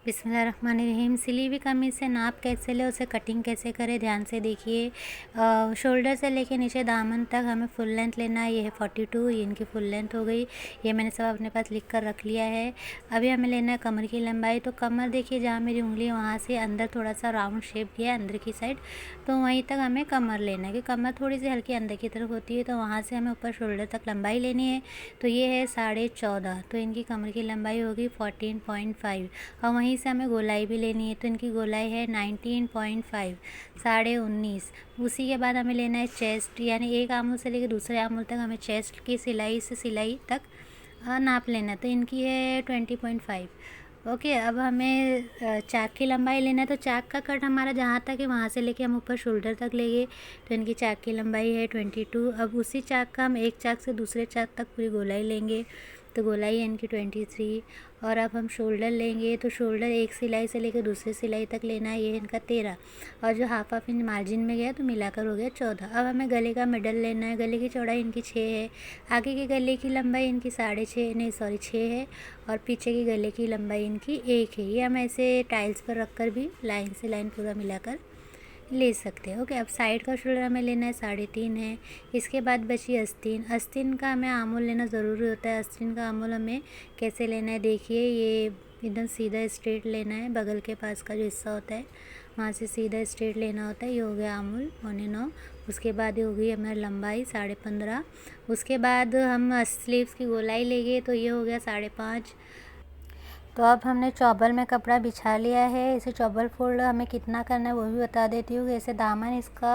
बिस्मिल्लाहिर्रहमानिर्रहीम। सिली हुई कमीज़ से नाप कैसे लें, उसे कटिंग कैसे करें, ध्यान से देखिए। शोल्डर से लेके नीचे दामन तक हमें फुल लेंथ लेना है। ये है 42, ये इनकी फुल लेंथ हो गई। ये मैंने सब अपने पास लिख कर रख लिया है। अभी हमें लेना है कमर की लंबाई। तो कमर देखिए, जहाँ मेरी उंगली है वहाँ से अंदर थोड़ा सा राउंड शेप किया है अंदर की साइड, तो वहीं तक हमें कमर लेना है। क्योंकि कमर थोड़ी सी हल्की अंदर की तरफ होती है, तो वहाँ से हमें ऊपर शोल्डर तक लंबाई लेनी है। तो ये है 14.5, तो इनकी कमर की लंबाई होगी 14.5। और वहीं से हमें गोलाई भी लेनी है, तो इनकी गोलाई है 19.5, 19.5। उसी के बाद हमें लेना है चेस्ट, यानी एक आंमुल से लेकर दूसरे आंमुल तक हमें चेस्ट की सिलाई से सिलाई तक नाप लेना है। तो इनकी है 20.5। ओके, अब हमें चाक की लंबाई लेना है। तो चाक का कट हमारा जहाँ तक है वहाँ से लेके हम ऊपर शोल्डर तक लेंगे। तो इनकी चाक की लंबाई है 22। अब उसी चाक का हम एक चाक से दूसरे चाक तक पूरी गोलाई लेंगे, तो गोलाई है इनकी 23। और अब हम शोल्डर लेंगे, तो शोल्डर एक सिलाई से लेकर दूसरी सिलाई तक लेना है, ये है इनका 13। और जो हाफ इंच मार्जिन में गया तो मिलाकर हो गया 14। अब हमें गले का मिडल लेना है। गले की चौड़ाई इनकी 6 है। आगे के गले की लंबाई इनकी 6.5 नहीं सॉरी 6 है। और पीछे की गले की लंबाई इनकी 1 है। ये हम ऐसे टाइल्स पर रख कर भी लाइन से लाइन पूरा मिलाकर ले सकते हैं। ओके, अब साइड का शोल्डर हमें लेना है 3.5 है। इसके बाद बची आस्तीन। आस्तीन का हमें आमुल लेना ज़रूरी होता है। आस्तीन का आमुल हमें कैसे लेना है देखिए, ये एकदम सीधा स्ट्रेट लेना है। बगल के पास का जो हिस्सा होता है वहाँ से सीधा स्ट्रेट लेना होता है। ये हो गया आमुल 1.9। उसके बाद ये हो गई हमारी लंबाई 15.5। उसके बाद हम स्लीव्स की गोलाई लेंगे, तो ये हो गया 5.5। तो अब हमने चौबल में कपड़ा बिछा लिया है। इसे चौबल फोल्ड हमें कितना करना है वो भी बता देती हूँ। जैसे दामन इसका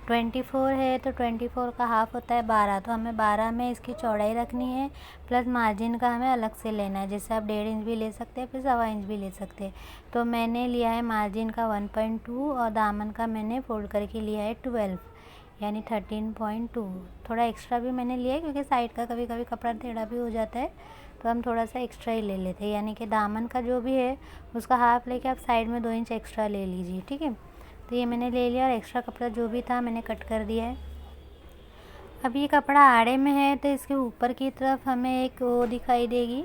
24 है, तो 24 का हाफ होता है 12, तो हमें 12 में इसकी चौड़ाई रखनी है। प्लस मार्जिन का हमें अलग से लेना है। जैसे आप 1.5 इंच भी ले सकते हैं, फिर 1.25 इंच भी ले सकते हैं। तो मैंने लिया है मार्जिन का 1.2 और दामन का मैंने फोल्ड करके लिया है 12, यानी 13.2। थोड़ा एक्स्ट्रा भी मैंने लिया है क्योंकि साइड का कभी कभी कपड़ा टेढ़ा भी हो जाता है, तो हम थोड़ा सा एक्स्ट्रा ही ले लेते हैं। यानी कि दामन का जो भी है उसका हाफ लेके आप साइड में 2 इंच एक्स्ट्रा ले लीजिए, ठीक है। तो ये मैंने ले लिया और एक्स्ट्रा कपड़ा जो भी था मैंने कट कर दिया है। अब ये कपड़ा आड़े में है, तो इसके ऊपर की तरफ हमें एक वो दिखाई देगी,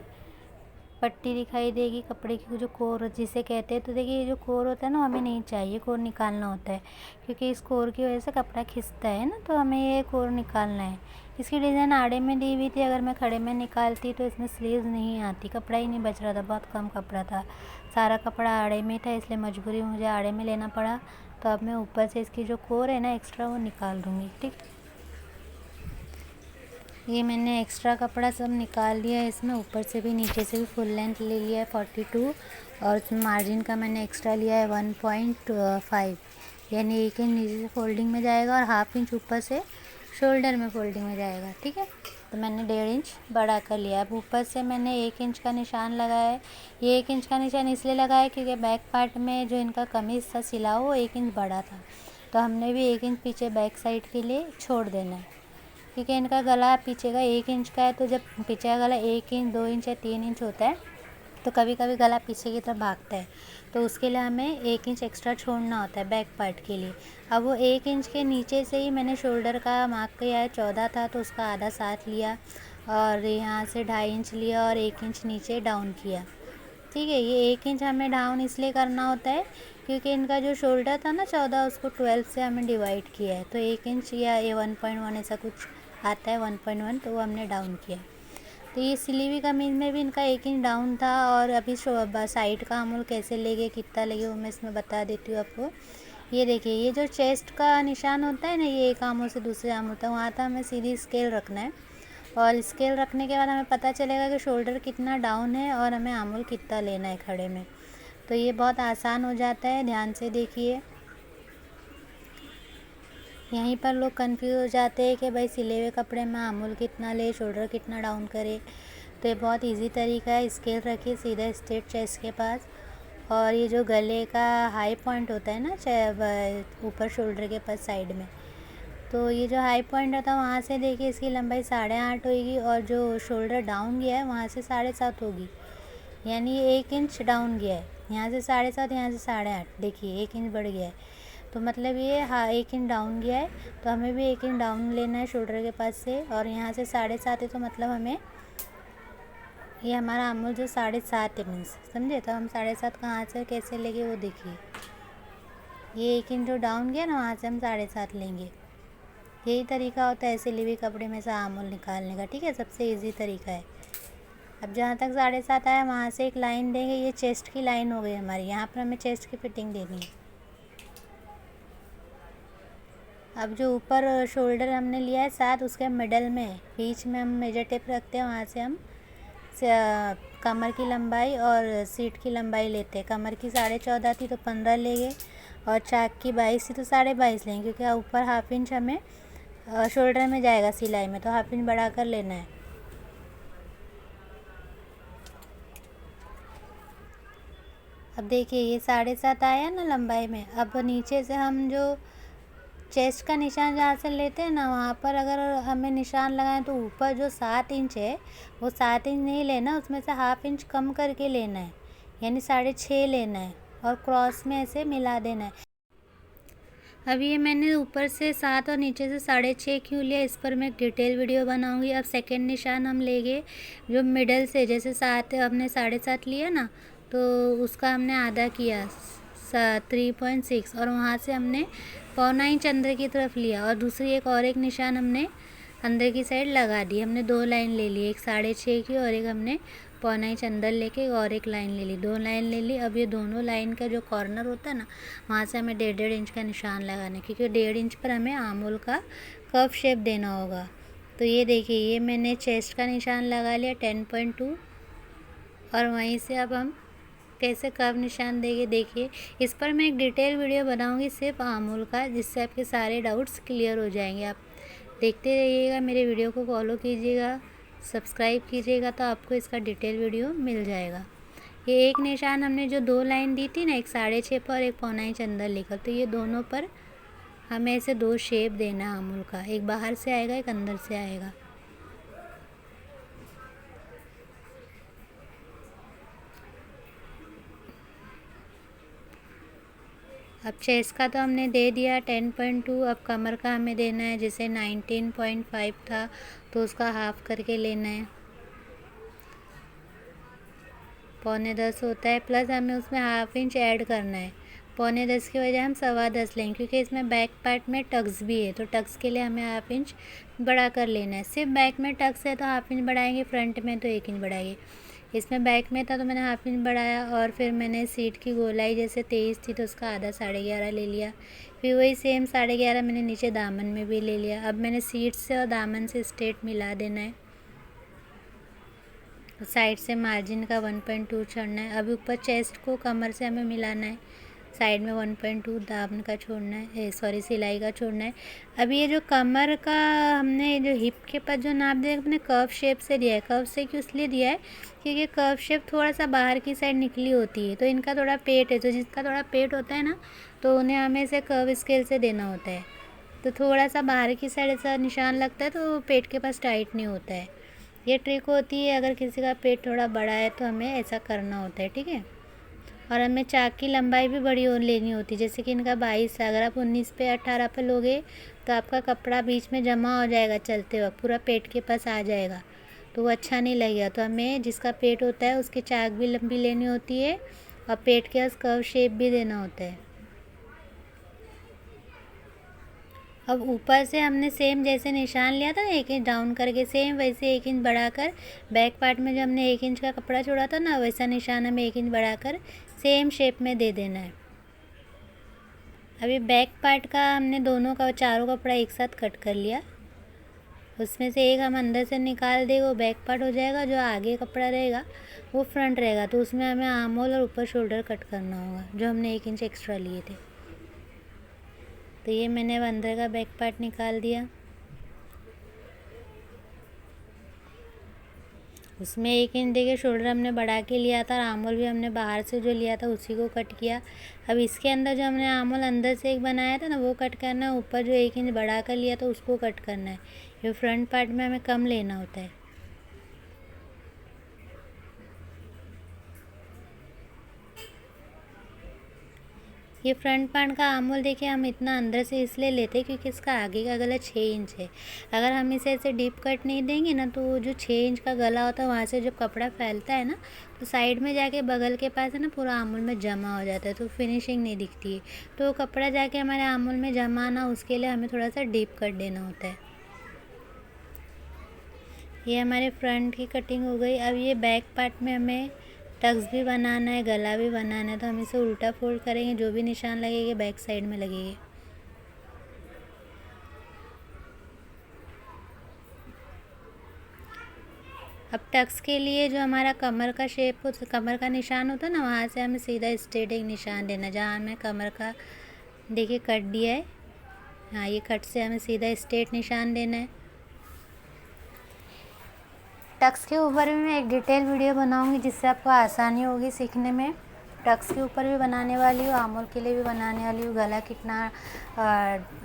पट्टी दिखाई देगी कपड़े की, जो कोर जिसे कहते हैं। तो देखिए, ये जो कोर होता है ना हमें नहीं चाहिए, कोर निकालना होता है। क्योंकि इस कोर की वजह से कपड़ा खिंचता है ना, तो हमें ये कोर निकालना है। इसकी डिज़ाइन आड़े में दी हुई थी। अगर मैं खड़े में निकालती तो इसमें स्लीव्स नहीं आती, कपड़ा ही नहीं बच रहा था, बहुत कम कपड़ा था। सारा कपड़ा आड़े में था, इसलिए मजबूरी मुझे आड़े में लेना पड़ा। तो अब मैं ऊपर से इसकी जो कोर है ना एक्स्ट्रा, वो निकाल दूँगी, ठीक। ये मैंने एक्स्ट्रा कपड़ा सब निकाल लिया है। इसमें ऊपर से भी नीचे से भी फुल लेंथ ले लिया है 42। और इसमें मार्जिन का मैंने एक्स्ट्रा लिया है 1.5, यानी 1 इंच नीचे से फोल्डिंग में जाएगा और हाफ इंच ऊपर से शोल्डर में फोल्डिंग में जाएगा, ठीक है। तो मैंने 1.5 इंच बढ़ा कर लिया। अब ऊपर से मैंने 1 इंच का निशान लगाया है। ये 1 इंच का निशान इसलिए लगाया क्योंकि बैक पार्ट में जो इनका कमीज़ था सिला वो 1 इंच बड़ा था, तो हमने भी 1 इंच पीछे बैक साइड के लिए छोड़ देना है। क्योंकि इनका गला पीछे का 1 इंच का है, तो जब पीछे का गला 1 इंच 2 इंच या 3 इंच होता है, तो कभी कभी गला पीछे की तरफ भागता है, तो उसके लिए हमें 1 इंच एक्स्ट्रा छोड़ना होता है बैक पार्ट के लिए। अब वो 1 इंच के नीचे से ही मैंने शोल्डर का मार्क किया है, 14 था तो उसका आधा 7 लिया, और यहाँ से 2.5 इंच लिया और 1 इंच नीचे डाउन किया, ठीक है। ये 1 इंच हमें डाउन इसलिए करना होता है क्योंकि इनका जो शोल्डर था ना 14, उसको 12 से हमें डिवाइड किया है, तो 1 इंच या ये 1.1 ऐसा कुछ आता है, 1.1, तो वो हमने डाउन किया। तो ये सिली हुई कमीज़ में भी इनका 1 इंच डाउन था। और अभी साइड का आमुल कैसे लेंगे, कितना लेंगे, वो मैं इसमें बता देती हूँ आपको। ये देखिए, ये जो चेस्ट का निशान होता है ना, ये एक आमुल से दूसरे आमुल तक, वहाँ तक हमें सीधी स्केल रखना है। और स्केल रखने के बाद हमें पता चलेगा कि शोल्डर कितना डाउन है और हमें आमुल कितना लेना है खड़े में। तो ये बहुत आसान हो जाता है, ध्यान से देखिए। यहीं पर लोग कंफ्यूज हो जाते हैं कि भाई सिले हुए कपड़े में आमुल कितना ले, शोल्डर कितना डाउन करे। तो ये बहुत इजी तरीका है। स्केल रखिए सीधा स्ट्रेट चेस्ट के पास, और ये जो गले का हाई पॉइंट होता है ना ऊपर शोल्डर के पास साइड में, तो ये जो हाई पॉइंट होता है वहाँ से देखिए इसकी लंबाई 8.5 होगी, और जो शोल्डर डाउन गया है वहाँ से 7.5 होगी, यानी ये 1 इंच डाउन गया है। यहाँ से 7.5, यहाँ से 8.5, देखिए 1 इंच बढ़ गया है। तो मतलब ये 1 इंच डाउन गया है, तो हमें भी 1 इंच डाउन लेना है शोल्डर के पास से। और यहाँ से 7.5 है, तो मतलब हमें ये हमारा आमूल जो 7.5 है मीन्स, समझे। तो हम 7.5 कहाँ से कैसे लेंगे वो देखिए, ये 1 इंच जो डाउन गया ना, वहाँ से हम 7.5 लेंगे। यही तरीका होता है सिली हुई कपड़े में से आमूल निकालने का, ठीक है। सबसे इजी तरीका है। अब जहाँ तक 7.5 आया वहाँ से एक लाइन देंगे, ये चेस्ट की लाइन हो गई हमारी, यहाँ पर हमें चेस्ट की फिटिंग देनी है। अब जो ऊपर शोल्डर हमने लिया है 7, उसके मिडल में बीच में हम मेजर टेप रखते हैं, वहाँ से हम कमर की लंबाई और सीट की लंबाई लेते हैं। कमर की 14.5 थी तो 15 लेंगे, और चाक की 22 थी तो 22.5 लेंगे, क्योंकि ऊपर हाफ इंच हमें शोल्डर में जाएगा सिलाई में, तो हाफ इंच बढ़ा कर लेना है। अब देखिए ये 7.5 आया ना लंबाई में। अब नीचे से हम जो चेस्ट का निशान जहाँ से लेते हैं ना, वहाँ पर अगर हमें निशान लगाएं तो ऊपर जो 7 इंच है वो 7 इंच नहीं लेना, उसमें से हाफ इंच कम करके लेना है, यानी 6.5 लेना है, और क्रॉस में ऐसे मिला देना है। अब ये मैंने ऊपर से 7 और नीचे से 6.5 क्यों लिया, इस पर मैं एक डिटेल वीडियो बनाऊंगी। अब सेकंड निशान हम लेंगे जो मिडल से, जैसे 7 हमने 7.5 लिया ना, तो उसका हमने आधा किया 3.6, और वहाँ से हमने 1.25 इंच अंदर की तरफ लिया, और दूसरी एक निशान हमने अंदर की साइड लगा दी। हमने 2 लाइन ले ली, एक 6.5 की और एक हमने 1.25 इंच अंदर लेके और एक लाइन ले ली, 2 लाइन ले ली। अब ये दोनों लाइन का जो कॉर्नर होता है ना, वहाँ से हमें 1.5 इंच का निशान लगाना है, क्योंकि 1.5 इंच पर हमें आमूल का कर्व शेप देना होगा। तो ये देखिए ये मैंने चेस्ट का निशान लगा लिया 10.2, और वहीं से अब हम कैसे कर्व निशान देंगे देखिए। इस पर मैं एक डिटेल वीडियो बनाऊंगी सिर्फ आमूल का, जिससे आपके सारे डाउट्स क्लियर हो जाएंगे। आप देखते रहिएगा, मेरे वीडियो को फॉलो कीजिएगा, सब्सक्राइब कीजिएगा, तो आपको इसका डिटेल वीडियो मिल जाएगा। ये एक निशान हमने जो 2 लाइन दी थी ना, एक 6.5 पर और एक 1.25 इंच अंदर लेकर, तो ये दोनों पर हमें ऐसे 2 शेप देना है आमूल का, एक बाहर से आएगा एक अंदर से आएगा। अब चेस्ट का तो हमने दे दिया 10.2, अब कमर का हमें देना है, जैसे 19.5 था तो उसका हाफ करके लेना है, 9.25 होता है, प्लस हमें उसमें हाफ इंच ऐड करना है। 9.25 की वजह हम 10.25 लेंगे, क्योंकि इसमें बैक पार्ट में टक्स भी है, तो टक्स के लिए हमें हाफ इंच बढ़ा कर लेना है। सिर्फ बैक में टक्स है तो हाफ इंच बढ़ाएंगे, फ्रंट में तो 1 इंच बढ़ाएंगे। इसमें बैक में था तो मैंने हाफ इंच बढ़ाया, और फिर मैंने सीट की गोलाई जैसे 23 थी तो उसका आधा 11.5 ले लिया, फिर वही सेम 11.5 मैंने नीचे दामन में भी ले लिया। अब मैंने सीट से और दामन से स्ट्रेट मिला देना है, साइड से मार्जिन का 1.2 छोड़ना है। अभी ऊपर चेस्ट को कमर से हमें मिलाना है, साइड में 1.2 दामन का छोड़ना है, सॉरी सिलाई का छोड़ना है। अभी ये जो कमर का हमने जो हिप के पास जो नाप दिया अपने कर्व शेप से दिया है। कर्व से क्यों इसलिए दिया है, क्योंकि कर्व शेप थोड़ा सा बाहर की साइड निकली होती है, तो इनका थोड़ा पेट है, तो जिसका थोड़ा पेट होता है ना, तो उन्हें हमें इसे कर्व स्केल से देना होता है। तो थोड़ा सा बाहर की साइड ऐसा निशान लगता है तो पेट के पास टाइट नहीं होता है। ये ट्रिक होती है, अगर किसी का पेट थोड़ा बड़ा है तो हमें ऐसा करना होता है, ठीक है। और हमें चाक की लंबाई भी बड़ी और लेनी होती है, जैसे कि इनका 22 है, अगर आप 19 पे 18 पे लोगे तो आपका कपड़ा बीच में जमा हो जाएगा, चलते वक्त पूरा पेट के पास आ जाएगा, तो वो अच्छा नहीं लगेगा। तो हमें जिसका पेट होता है उसकी चाक भी लंबी लेनी होती है, और पेट के पास कर्व शेप भी देना होता है। अब ऊपर से हमने सेम जैसे निशान लिया था ना 1 इंच डाउन करके, सेम वैसे 1 इंच बढ़ाकर बैक पार्ट में जो हमने 1 इंच का कपड़ा छोड़ा था ना, वैसा निशान हमें 1 इंच बढ़ाकर सेम शेप में दे देना है। अभी बैक पार्ट का हमने दोनों का चारों कपड़ा एक साथ कट कर लिया, उसमें से एक हम अंदर से निकाल दें, वो बैक पार्ट हो जाएगा, जो आगे कपड़ा रहेगा वो फ्रंट रहेगा। तो उसमें हमें आर्म होल और ऊपर शोल्डर कट करना होगा, जो हमने 1 इंच एक्स्ट्रा लिए थे। तो ये मैंने अब अंदर का बैक पार्ट निकाल दिया, उसमें 1 इंच देखिए शोल्डर हमने बढ़ा के लिया था, और आर्म होल भी हमने बाहर से जो लिया था उसी को कट किया। अब इसके अंदर जो हमने आर्म होल अंदर से एक बनाया था ना, वो कट करना है, ऊपर जो 1 इंच बढ़ा कर लिया था उसको कट करना है। ये फ्रंट पार्ट में हमें कम लेना होता है। ये फ्रंट पार्ट का आर्म देखिए हम इतना अंदर से इसलिए लेते हैं क्योंकि इसका आगे का गला 6 इंच है। अगर हम इसे ऐसे डीप कट नहीं देंगे ना तो जो 6 इंच का गला होता है वहाँ से जब कपड़ा फैलता है ना तो साइड में जाके बगल के पास है ना पूरा आर्मोल में जमा हो जाता है, तो फिनिशिंग नहीं दिखती है। तो कपड़ा जाके हमारे आर्मोल में जमा ना, उसके लिए हमें थोड़ा सा डीप कट देना होता है। ये हमारे फ्रंट की कटिंग हो गई। अब ये बैक पार्ट में हमें टक्स भी बनाना है, गला भी बनाना है, तो हम इसे उल्टा फोल्ड करेंगे। जो भी निशान लगेंगे बैक साइड में लगेंगे। अब टक्स के लिए जो हमारा कमर का शेप हो, कमर का निशान होता है ना, वहाँ से हमें सीधा स्ट्रेट एक निशान देना है। जहाँ हमें कमर का देखिए कट दिया है, हाँ ये कट से हमें सीधा स्ट्रेट निशान देना है। टक्स के ऊपर भी मैं एक डिटेल वीडियो बनाऊंगी जिससे आपको आसानी होगी सीखने में। टक्स के ऊपर भी बनाने वाली हूँ, आर्मोल के लिए भी बनाने वाली हूँ। गला कितना,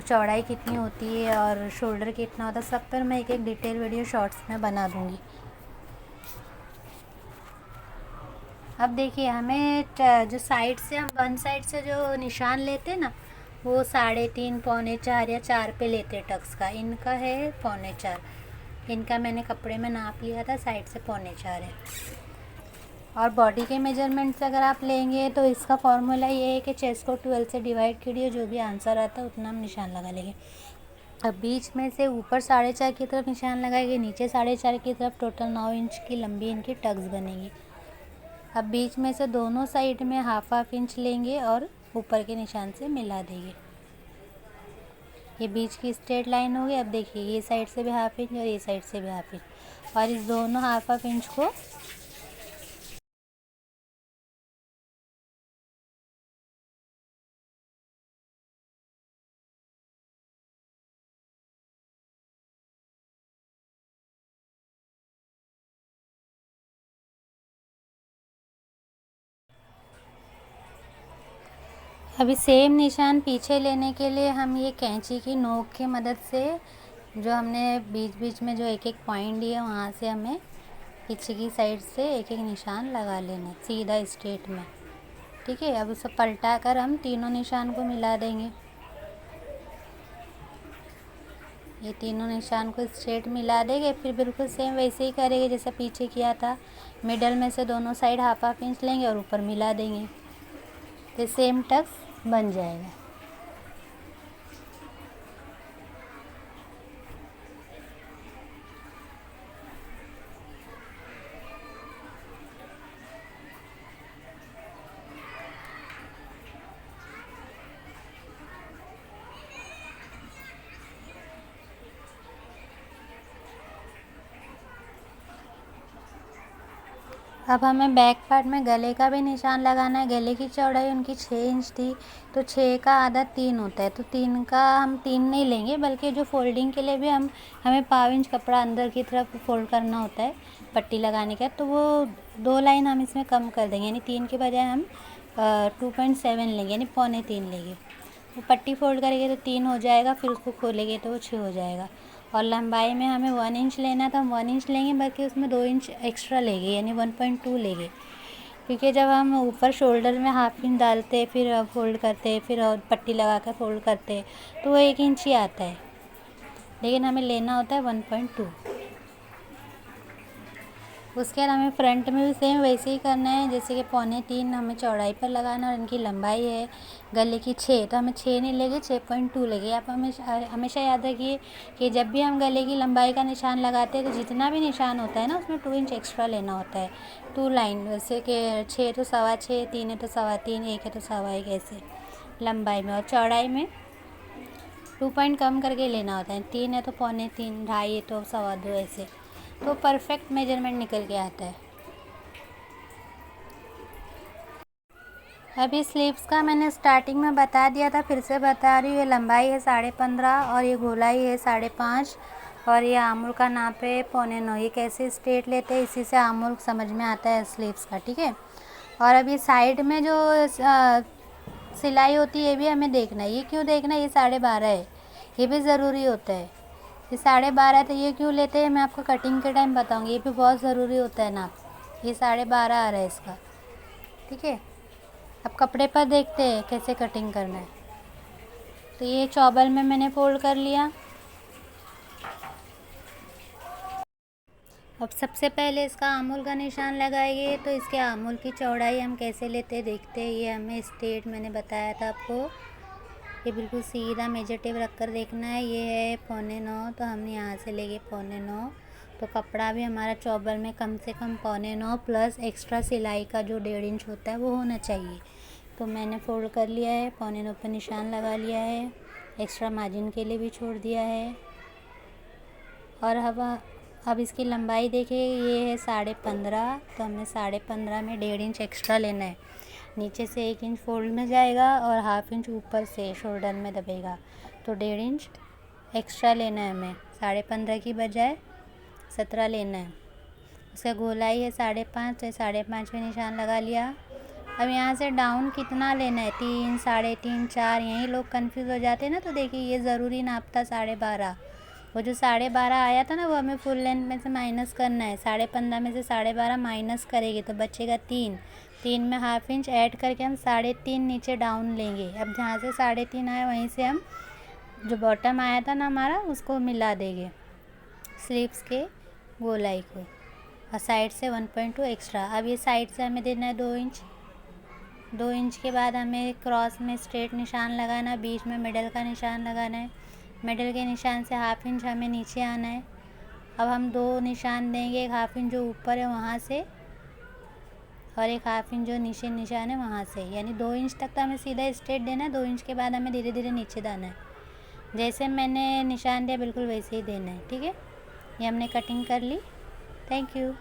चौड़ाई कितनी होती है और शोल्डर कितना होता है, सब पर मैं एक एक डिटेल वीडियो शॉर्ट्स में बना दूँगी। अब देखिए हमें जो साइड से हम वन साइड से जो निशान लेते हैं ना वो 3.5 पौने 4 या 4 पे लेते हैं टक्स का। इनका है पौने 4, इनका मैंने कपड़े में नाप लिया था, साइड से पौने 4 है। और बॉडी के मेजरमेंट से अगर आप लेंगे तो इसका फॉर्मूला ये है कि चेस्ट को 12 से डिवाइड करिए, जो भी आंसर आता है उतना हम निशान लगा लेंगे। अब बीच में से ऊपर 4.5 की तरफ निशान लगाएंगे, नीचे 4.5 की तरफ, टोटल 9 इंच की लंबी इनकी टक्स बनेगी। अब बीच में से दोनों साइड में हाफ इंच लेंगे और ऊपर के निशान से मिला देंगे। ये बीच की स्ट्रेट लाइन होगी। अब देखिए ये साइड से भी हाफ इंच और ये साइड से भी हाफ इंच, और इस दोनों हाफ इंच को अभी सेम निशान पीछे लेने के लिए हम ये कैंची की नोक की मदद से जो हमने बीच बीच में जो एक एक पॉइंट दिया वहाँ से हमें पीछे की साइड से एक एक निशान लगा लेना सीधा स्ट्रेट में। ठीक है, अब उसे पलटा कर हम तीनों निशान को मिला देंगे। ये तीनों निशान को स्ट्रेट मिला देंगे, फिर बिल्कुल सेम वैसे ही करेंगे जैसे पीछे किया था। मिडल में से दोनों साइड हाफ इंच लेंगे और ऊपर मिला देंगे, तो सेम टक्स बन जाएगा। अब हमें बैक पार्ट में गले का भी निशान लगाना है। गले की चौड़ाई उनकी 6 इंच थी, तो 6 का आधा 3 होता है, तो 3 का हम 3 नहीं लेंगे, बल्कि जो फोल्डिंग के लिए भी हमें 5 इंच कपड़ा अंदर की तरफ फोल्ड करना होता है पट्टी लगाने का, तो वो 2 लाइन हम इसमें कम कर देंगे, यानी 3 के बजाय हम 2.7 लेंगे, यानी पौने 3 लेंगे। वो पट्टी फोल्ड करेंगे तो 3 हो जाएगा, फिर उसको खोलेंगे तो वो 6 हो जाएगा। और लंबाई में हमें 1 इंच लेना तो हम 1 इंच लेंगे, बल्कि उसमें 2 इंच एक्स्ट्रा लेंगे, यानी 1.2 लेंगे, क्योंकि जब हम ऊपर शोल्डर में हाफ इंच डालते फिर फोल्ड करते फिर और पट्टी लगा कर फोल्ड करते तो वो 1 इंच ही आता है, लेकिन हमें लेना होता है 1.2। उसके बाद हमें फ्रंट में भी सेम वैसे ही करना है, जैसे कि पौने 3 हमें चौड़ाई पर लगाना, और इनकी लंबाई है गले की 6, तो हमें 6 नहीं लेंगे 6.2 लेंगे। आप हमेशा याद रखिए कि जब भी हम गले की लंबाई का निशान लगाते हैं तो जितना भी निशान होता है ना उसमें 2 इंच एक्स्ट्रा लेना होता है। 2 लाइन, जैसे कि 6 तो 6.25, 3 है तो 3.25, 1 है तो 1.25, ऐसे लंबाई में। और चौड़ाई में 2 पॉइंट कम करके लेना होता है, 3 है तो पौने 3, 2.5 है तो 2.25, ऐसे तो परफेक्ट मेजरमेंट निकल के आता है। अभी स्लीव्स का मैंने स्टार्टिंग में बता दिया था, फिर से बता रही हूँ। ये लंबाई है 15.5 और ये गोलाई है 5.5 और ये आर्मोल का नाप है पौने 9। ये कैसे स्ट्रेट लेते हैं इसी से आर्मोल समझ में आता है स्लीव्स का। ठीक है, और अभी साइड में जो सिलाई होती है ये भी हमें देखना है। ये क्यों देखना है, ये 12.5 है, ये भी ज़रूरी होता है। ये 12.5 है तो ये क्यों लेते हैं मैं आपको कटिंग के टाइम बताऊंगी, ये भी बहुत ज़रूरी होता है नाप। ये 12.5 आ रहा है इसका। ठीक है, अब कपड़े पर देखते हैं कैसे कटिंग करना है। तो ये चौबल में मैंने फोल्ड कर लिया। अब सबसे पहले इसका आमुल का निशान लगाएंगे। तो इसके आमुल की चौड़ाई हम कैसे लेते देखते हैं। ये हमें स्ट्रेट मैंने बताया था आपको, ये बिल्कुल सीधा मेजर टेप रख कर देखना है। ये है 8.25, तो हमने यहाँ से लेके 8.25। तो कपड़ा भी हमारा चौबल में कम से कम 8.25 प्लस एक्स्ट्रा सिलाई का जो 1.5 इंच होता है वो होना चाहिए। तो मैंने फोल्ड कर लिया है, 8.25 पर निशान लगा लिया है, एक्स्ट्रा मार्जिन के लिए भी छोड़ दिया है। और अब इसकी लंबाई देखिए, ये है 15.5, तो हमें 15.5 में 1.5 इंच एक्स्ट्रा लेना है। नीचे से 1 इंच फोल्ड में जाएगा और 1/2 इंच ऊपर से शोल्डर में दबेगा, तो 1.5 इंच एक्स्ट्रा लेना है हमें। 15.5 की बजाय 17 लेना है। उसका गोलाई है 5.5, तो 5.5 पे निशान लगा लिया। अब यहाँ से डाउन कितना लेना है, 3, 3.5, 4, यहीं लोग कंफ्यूज हो जाते हैं ना। तो देखिए ये ज़रूरी नाप था 12.5, वो जो 12.5 आया था ना वो हमें फुल लेंथ में से माइनस करना है। 15.5 में से 12.5 माइनस करेंगे तो बचेगा 3। 3 में 1/2 इंच ऐड करके हम 3.5 नीचे डाउन लेंगे। अब जहाँ से 3.5 आया वहीं से हम जो बॉटम आया था ना हमारा उसको मिला देंगे स्लीव्स के गोलाई को, और साइड से 1.2 एक्स्ट्रा। अब ये साइड से हमें देना है 2 इंच। 2 इंच के बाद हमें क्रॉस में स्ट्रेट निशान लगाना, बीच में मिडल का निशान लगाना है। मिडल के निशान से 1/2 इंच हमें नीचे आना है। अब हम 2 निशान देंगे, एक 1/2 इंच जो ऊपर है वहाँ से और एक 1/2 इंच जो नीचे निशान है वहाँ से, यानी 2 इंच तक तो हमें सीधा स्ट्रेट देना है। 2 इंच के बाद हमें धीरे धीरे नीचे दाना है। जैसे मैंने निशान दिया बिल्कुल वैसे ही देना है, ठीक है। ये हमने कटिंग कर ली। Thank you.